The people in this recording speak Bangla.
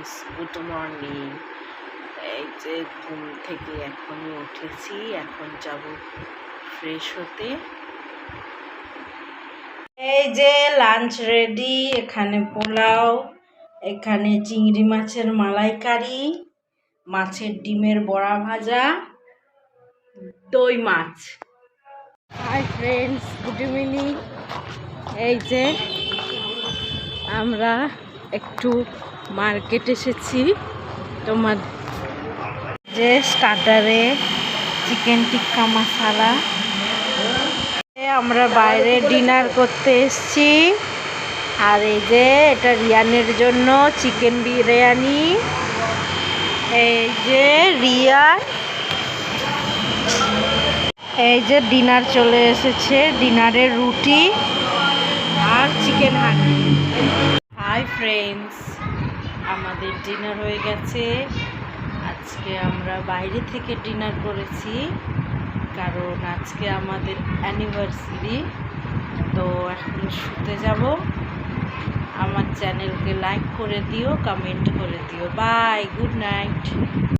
Friends, good morning. এই যে ঘুম থেকে এখনই উঠেছি, এখন যাব ফ্রেশ হতে। এই যে লাঞ্চ রেডি, এখানে পোলাও, এখানে চিংড়ি মাছের মালাইকারি, মাছের ডিমের বড়া ভাজা, দই মাছ। Hi friends, good evening. এই যে আমরা একটু মার্কেট এসেছি। তোমার যে স্টার্টারে চিকেন টিক্কা মশালা, আমরা বাইরে ডিনার করতে এসেছি। আর এই যে এটা রিয়ানের জন্য চিকেন বিরিয়ানি। এই যে রিয়ান, এই যে ডিনার চলে এসেছে, ডিনারের রুটি আর চিকেন হাঁড়ি। হাই ফ্রেন্ডস, আমাদের ডিনার হয়ে গেছে। আজকে আমরা বাইরে থেকে ডিনার করেছি, কারণ আজকে আমাদের অ্যানিভার্সারি। তো এখন শুতে যাব। আমার চ্যানেলকে লাইক করে দিও, কমেন্ট করে দিও। Bye, good night.